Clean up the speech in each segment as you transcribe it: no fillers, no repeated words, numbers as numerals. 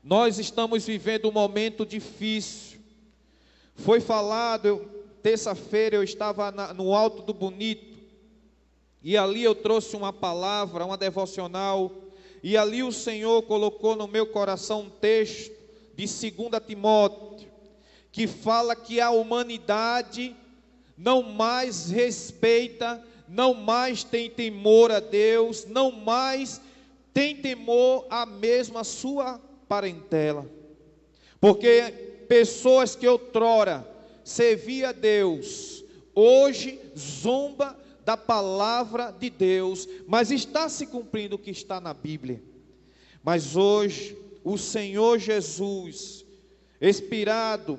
Nós estamos vivendo um momento difícil. Foi falado, terça-feira eu estava no Alto do Bonito, e ali eu trouxe uma palavra, uma devocional, e ali o Senhor colocou no meu coração um texto de 2 Timóteo, que fala que a humanidade não mais respeita, não mais tem temor a Deus, não mais tem temor a mesma sua parentela. Porque pessoas que outrora serviam a Deus, hoje zomba da palavra de Deus, mas está se cumprindo o que está na Bíblia. Mas hoje, o Senhor Jesus, inspirado,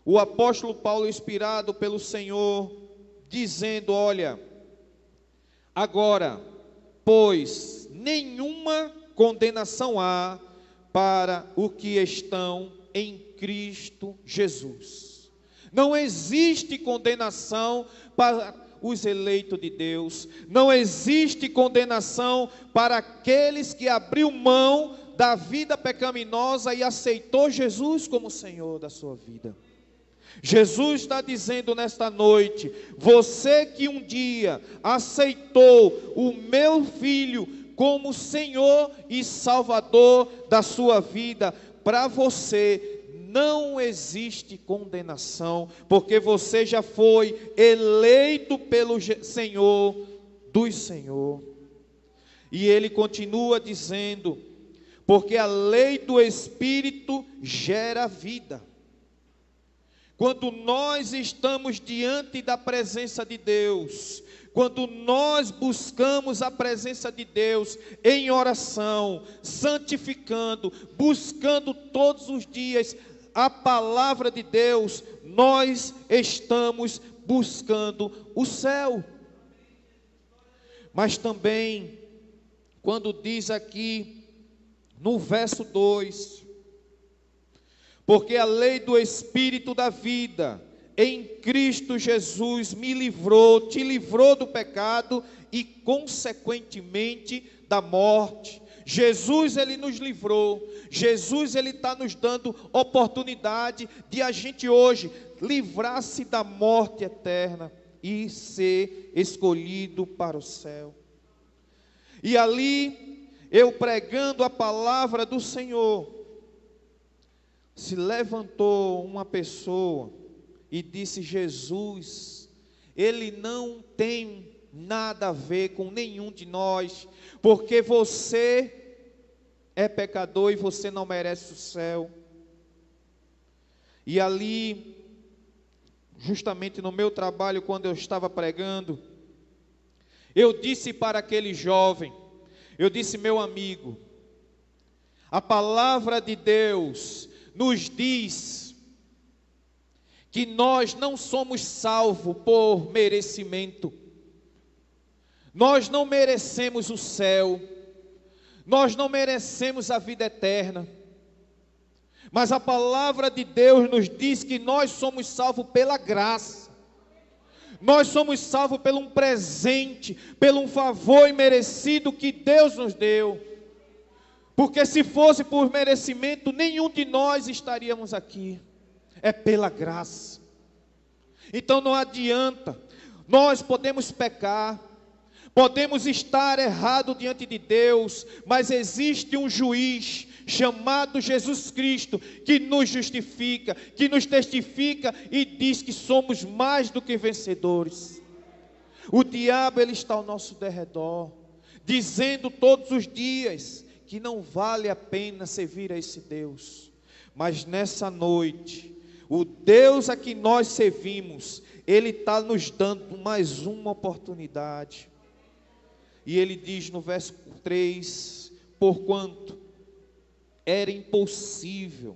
o apóstolo Paulo inspirado pelo Senhor, dizendo: olha, agora, pois, nenhuma condenação há para os que estão em Cristo Jesus. Não existe condenação para os eleitos de Deus, não existe condenação para aqueles que abriu mão da vida pecaminosa e aceitou Jesus como Senhor da sua vida. Jesus está dizendo nesta noite: você que um dia aceitou o meu Filho como Senhor e Salvador da sua vida, para você não existe condenação, porque você já foi eleito pelo Senhor dos Senhor. E ele continua dizendo: porque a lei do Espírito gera vida. Quando nós estamos diante da presença de Deus, quando nós buscamos a presença de Deus em oração, santificando, buscando todos os dias a palavra de Deus, nós estamos buscando o céu. Mas também, quando diz aqui no verso 2, porque a lei do Espírito da vida em Cristo Jesus me livrou, te livrou do pecado e consequentemente da morte. Jesus, ele nos livrou. Jesus, ele está nos dando oportunidade de a gente hoje livrar-se da morte eterna e ser escolhido para o céu. E ali, eu pregando a palavra do Senhor, se levantou uma pessoa e disse: Jesus, ele não tem nada a ver com nenhum de nós, porque você é pecador e você não merece o céu. E ali, justamente no meu trabalho, quando eu estava pregando, eu disse para aquele jovem, eu disse: meu amigo, a palavra de Deus nos diz que nós não somos salvos por merecimento. Nós não merecemos o céu, nós não merecemos a vida eterna, mas a palavra de Deus nos diz que nós somos salvos pela graça, nós somos salvos por um presente, por um favor imerecido que Deus nos deu, porque se fosse por merecimento, nenhum de nós estaríamos aqui, é pela graça. Então não adianta, nós podemos pecar, podemos estar errados diante de Deus, mas existe um juiz chamado Jesus Cristo, que nos justifica, que nos testifica e diz que somos mais do que vencedores. O diabo, ele está ao nosso derredor, dizendo todos os dias que não vale a pena servir a esse Deus. Mas nessa noite, o Deus a que nós servimos, ele está nos dando mais uma oportunidade. E ele diz no verso 3, porquanto era impossível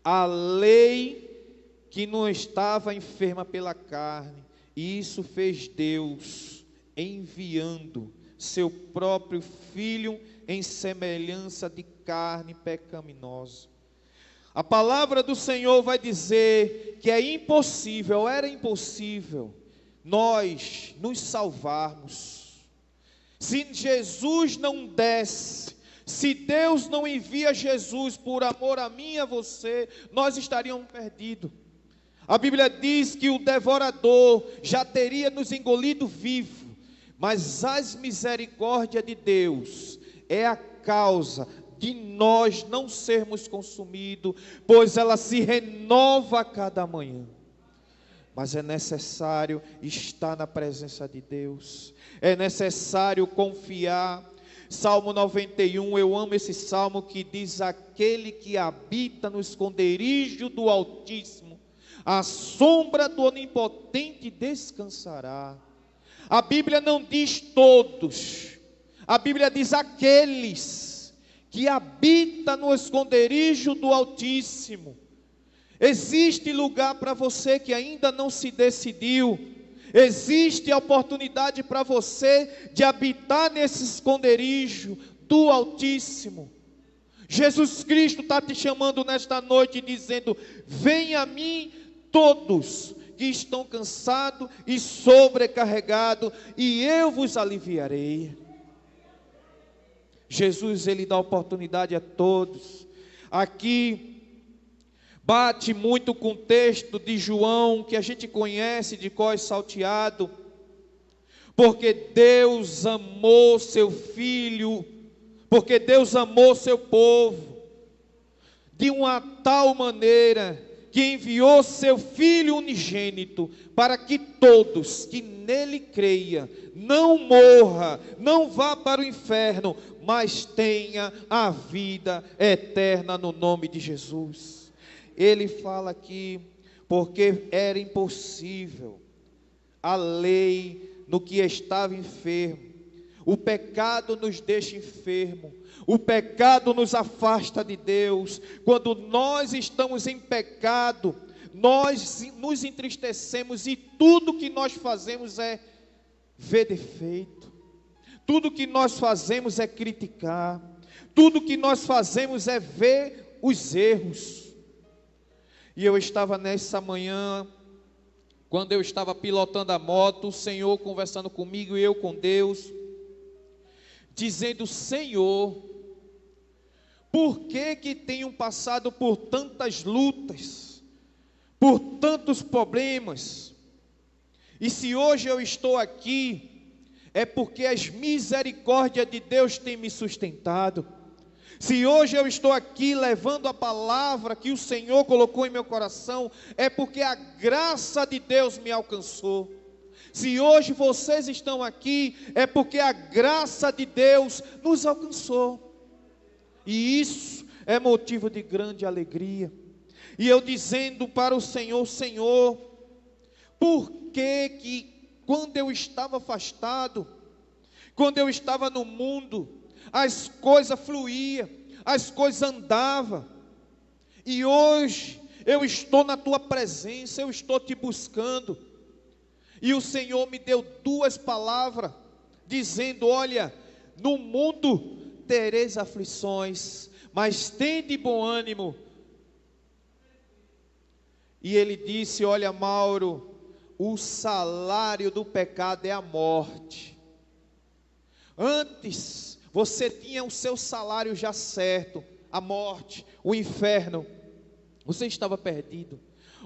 a lei que não estava enferma pela carne, e isso fez Deus, enviando seu próprio Filho em semelhança de carne pecaminosa. A palavra do Senhor vai dizer que é impossível, era impossível, nós nos salvarmos. Se Jesus não desse, Se Deus não envia Jesus por amor a mim e a você, nós estaríamos perdidos. A Bíblia diz que o devorador já teria nos engolido vivo, mas as misericórdias de Deus é a causa de nós não sermos consumidos, pois ela se renova a cada manhã. Mas é necessário estar na presença de Deus, é necessário confiar. Salmo 91, eu amo esse salmo que diz: aquele que habita no esconderijo do Altíssimo, à sombra do Onipotente descansará. A Bíblia não diz todos, a Bíblia diz aqueles que habitam no esconderijo do Altíssimo. Existe lugar para você que ainda não se decidiu, existe a oportunidade para você de habitar nesse esconderijo do Altíssimo. Jesus Cristo está te chamando nesta noite dizendo: venha a mim todos que estão cansados e sobrecarregados, e eu vos aliviarei. Jesus, ele dá oportunidade a todos. Aqui bate muito com o texto de João, que a gente conhece de cor salteado, porque Deus amou seu Filho, porque Deus amou seu povo, de uma tal maneira, que enviou seu Filho unigênito, para que todos que nele creia, não morra, não vá para o inferno, mas tenha a vida eterna no nome de Jesus. Ele fala aqui, porque era impossível a lei no que estava enfermo. O pecado nos deixa enfermo, o pecado nos afasta de Deus. Quando nós estamos em pecado, nós nos entristecemos e tudo que nós fazemos é ver defeito, tudo que nós fazemos é criticar, tudo que nós fazemos é ver os erros. E eu estava nessa manhã, quando eu estava pilotando a moto, o Senhor conversando comigo e eu com Deus, dizendo: Senhor, por que tenho passado por tantas lutas, por tantos problemas? E se hoje eu estou aqui, é porque as misericórdias de Deus têm me sustentado. Se hoje eu estou aqui levando a palavra que o Senhor colocou em meu coração, é porque a graça de Deus me alcançou. Se hoje vocês estão aqui, é porque a graça de Deus nos alcançou. E isso é motivo de grande alegria. E eu dizendo para o Senhor: Senhor, por que quando eu estava afastado, quando eu estava no mundo, as coisas fluíam, as coisas andavam, e hoje eu estou na tua presença, eu estou te buscando, e o Senhor me deu duas palavras, dizendo: olha, no mundo tereis aflições, mas tende bom ânimo. E ele disse: olha, Mauro, o salário do pecado é a morte. Antes você tinha o seu salário já certo, a morte, o inferno. Você estava perdido.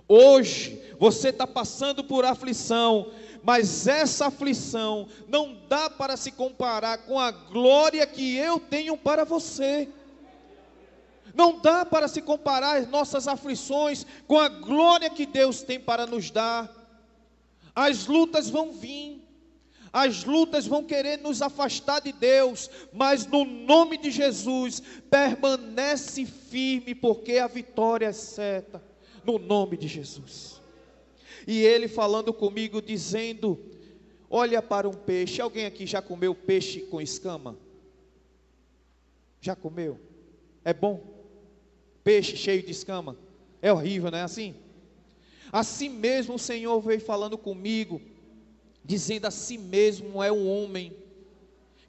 Hoje você está passando por aflição, mas essa aflição não dá para se comparar com a glória que eu tenho para você. Não dá para se comparar as nossas aflições com a glória que Deus tem para nos dar. As lutas vão vir, as lutas vão querer nos afastar de Deus, mas no nome de Jesus, permanece firme, porque a vitória é certa, no nome de Jesus. E ele falando comigo, dizendo: olha para um peixe. Alguém aqui já comeu peixe com escama? Já comeu? É bom? Peixe cheio de escama? É horrível, não é assim? Assim mesmo o Senhor veio falando comigo, dizendo: assim mesmo é um homem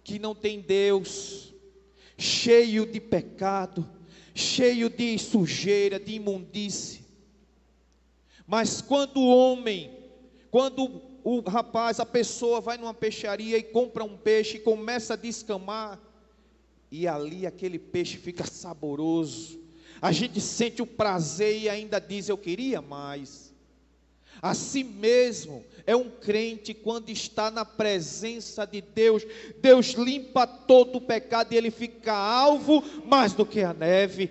que não tem Deus, cheio de pecado, cheio de sujeira, de imundície. Mas quando o rapaz, a pessoa vai numa peixaria e compra um peixe e começa a descamar, e ali aquele peixe fica saboroso. A gente sente o prazer e ainda diz: eu queria mais. Assim mesmo é um crente quando está na presença de Deus. Deus limpa todo o pecado e ele fica alvo mais do que a neve.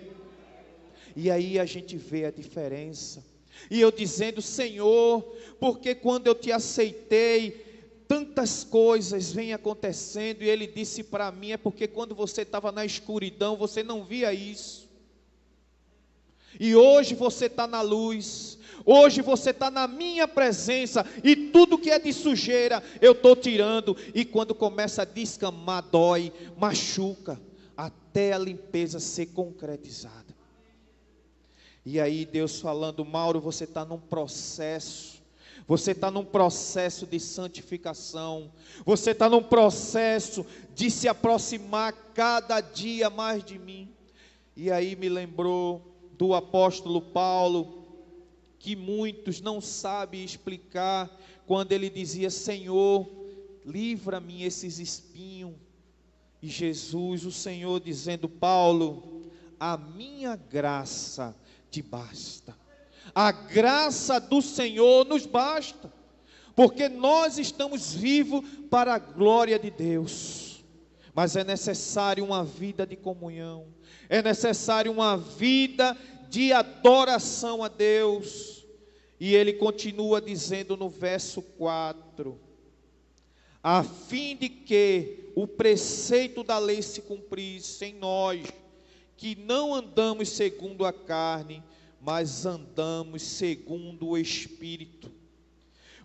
E aí a gente vê a diferença. E eu dizendo: Senhor, porque quando eu te aceitei, tantas coisas vêm acontecendo. E ele disse para mim: é porque quando você estava na escuridão, você não via isso. E hoje você está na luz. Hoje você está na minha presença. E tudo que é de sujeira eu estou tirando. E quando começa a descamar, dói, machuca, até a limpeza ser concretizada. E aí Deus falando: Mauro, você está num processo. Você está num processo de santificação. Você está num processo de se aproximar cada dia mais de mim. E aí me lembrou do apóstolo Paulo, que muitos não sabem explicar, quando ele dizia: Senhor, livra-me esses espinhos. E Jesus, o Senhor, dizendo: Paulo, a minha graça te basta. A graça do Senhor nos basta, porque nós estamos vivos para a glória de Deus. Mas é necessário uma vida de comunhão, é necessário uma vida de adoração a Deus. E ele continua dizendo no verso 4: a fim de que o preceito da lei se cumprisse em nós, que não andamos segundo a carne, mas andamos segundo o Espírito.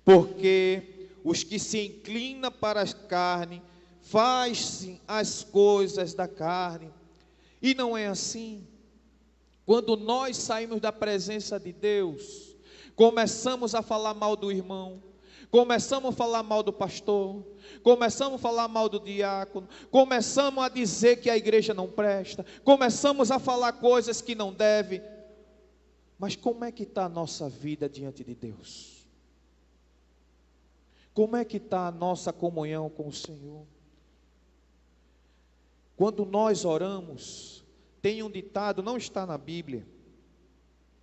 Porque os que se inclinam para a carne, fazem as coisas da carne. E não é assim. Quando nós saímos da presença de Deus, começamos a falar mal do irmão, começamos a falar mal do pastor, começamos a falar mal do diácono, começamos a dizer que a igreja não presta, começamos a falar coisas que não deve. Mas como é que está a nossa vida diante de Deus? Como é que está a nossa comunhão com o Senhor? Quando nós oramos, tem um ditado, não está na Bíblia,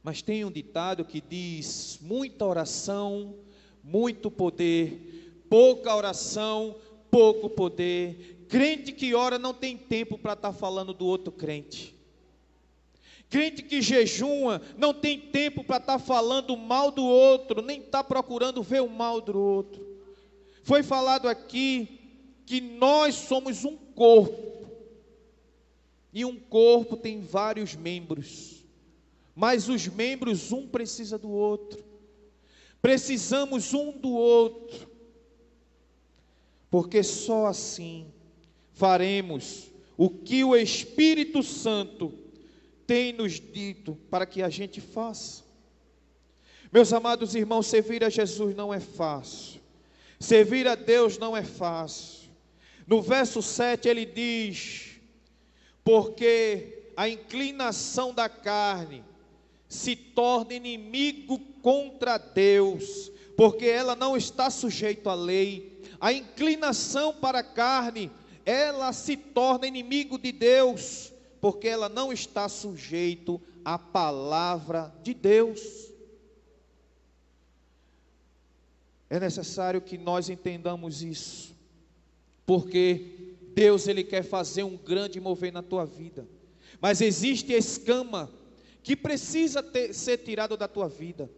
mas tem um ditado que diz: muita oração, muito poder, pouca oração, pouco poder. Crente que ora não tem tempo para estar falando do outro crente. Crente que jejua não tem tempo para estar falando mal do outro, nem está procurando ver o mal do outro. Foi falado aqui que nós somos um corpo, e um corpo tem vários membros, mas os membros um precisa do outro, precisamos um do outro, porque só assim faremos o que o Espírito Santo tem nos dito para que a gente faça. Meus amados irmãos, servir a Jesus não é fácil, servir a Deus não é fácil. No verso 7 ele diz: porque a inclinação da carne se torna inimigo contra Deus, porque ela não está sujeita à lei. A inclinação para a carne, ela se torna inimigo de Deus, porque ela não está sujeito à palavra de Deus. É necessário que nós entendamos isso, porque Deus, Ele quer fazer um grande mover na tua vida, mas existe escama que precisa ser tirado da tua vida,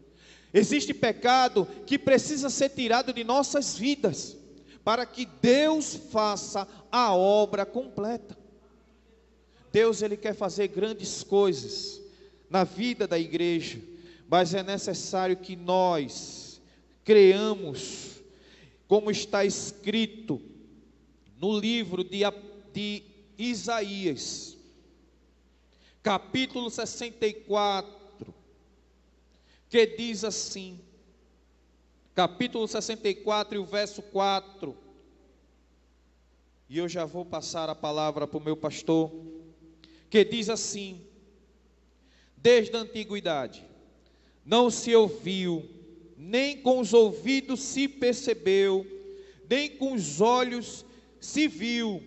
existe pecado que precisa ser tirado de nossas vidas, para que Deus faça a obra completa. Deus, Ele quer fazer grandes coisas na vida da igreja, mas é necessário que nós creamos, como está escrito no livro de Isaías, capítulo 64, que diz assim, capítulo 64 e o verso 4, e eu já vou passar a palavra para o meu pastor, que diz assim: desde a antiguidade não se ouviu, nem com os ouvidos se percebeu, nem com os olhos se viu,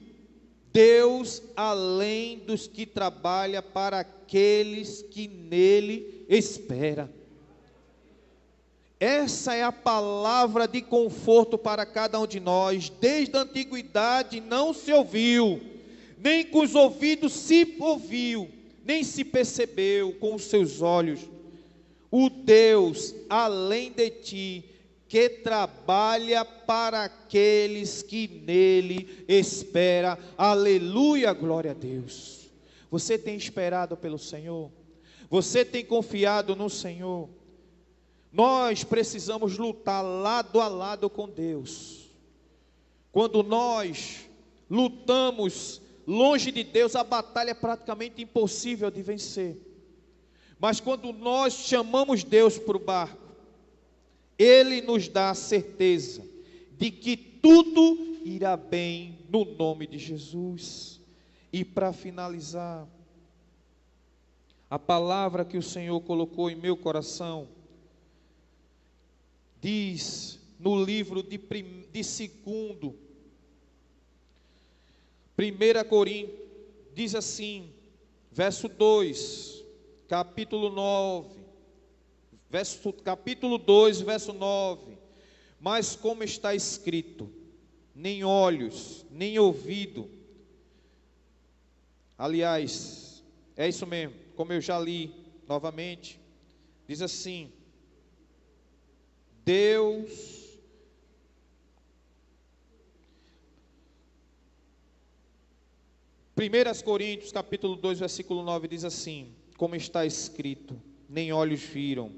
Deus além dos que trabalha para aqueles que nele esperam. Essa é a palavra de conforto para cada um de nós. Desde a antiguidade não se ouviu, nem com os ouvidos se ouviu, nem se percebeu com os seus olhos, o Deus além de ti, que trabalha para aqueles que nele esperam. Aleluia, glória a Deus. Você tem esperado pelo Senhor? Você tem confiado no Senhor? Nós precisamos lutar lado a lado com Deus. Quando nós lutamos longe de Deus, a batalha é praticamente impossível de vencer. Mas quando nós chamamos Deus para o barco, Ele nos dá a certeza de que tudo irá bem no nome de Jesus. E para finalizar, a palavra que o Senhor colocou em meu coração, diz no livro de 2 Coríntios, diz assim, verso 2, capítulo 2, verso 9, mas como está escrito, nem olhos, nem ouvido, aliás, é isso mesmo, como eu já li novamente, diz assim, Deus, 1 Coríntios capítulo 2, versículo 9, diz assim, como está escrito, nem olhos viram,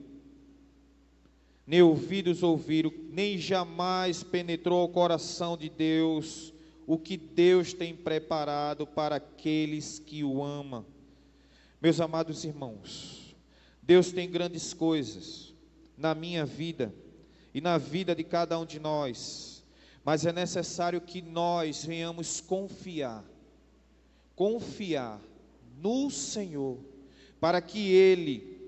nem ouvidos ouviram, nem jamais penetrou ao coração de Deus, o que Deus tem preparado para aqueles que o amam. Meus amados irmãos, Deus tem grandes coisas na minha vida, e na vida de cada um de nós, mas é necessário que nós venhamos confiar no Senhor, para que Ele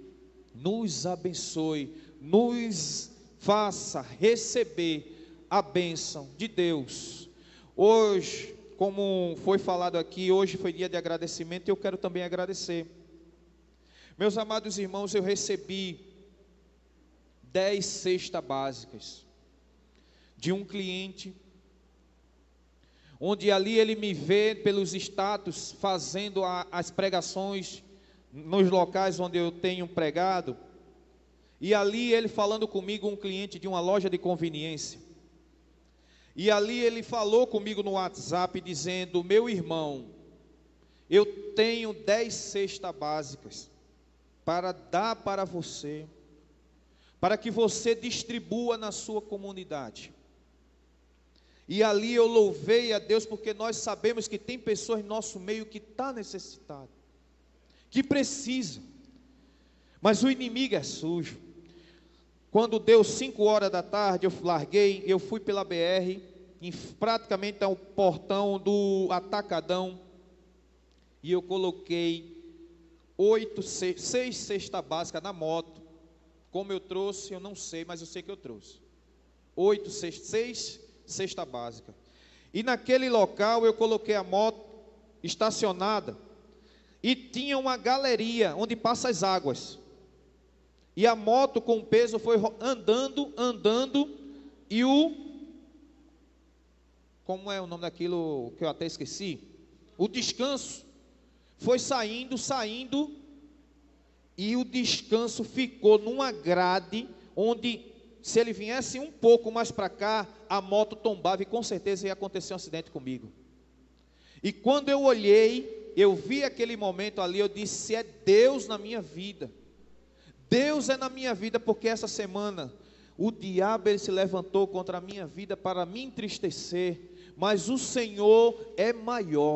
nos abençoe, nos faça receber a bênção de Deus. Hoje, como foi falado aqui, hoje foi dia de agradecimento, e eu quero também agradecer. Meus amados irmãos, eu recebi 10 cestas básicas de um cliente, onde ali ele me vê pelos status fazendo as pregações nos locais onde eu tenho pregado, e ali ele falando comigo, um cliente de uma loja de conveniência, e ali ele falou comigo no WhatsApp dizendo, meu irmão, eu tenho 10 cestas básicas para dar para você, para que você distribua na sua comunidade. E ali eu louvei a Deus, porque nós sabemos que tem pessoas em nosso meio que está necessitado, que precisa, mas o inimigo é sujo. Quando deu 5 horas da tarde, eu fui pela BR, praticamente ao portão do Atacadão, e eu coloquei 6 cestas básicas na moto. Como eu trouxe, eu não sei, mas eu sei que eu trouxe 6 cestas básicas. E naquele local eu coloquei a moto estacionada, e tinha uma galeria onde passa as águas, e a moto com peso foi andando, e como é o nome daquilo que eu até esqueci? O descanso foi saindo, e o descanso ficou numa grade, onde se ele viesse um pouco mais para cá, a moto tombava e com certeza ia acontecer um acidente comigo. E quando eu olhei, eu vi aquele momento ali, eu disse, é Deus na minha vida. Deus é na minha vida, porque essa semana o diabo ele se levantou contra a minha vida para me entristecer, mas o Senhor é maior.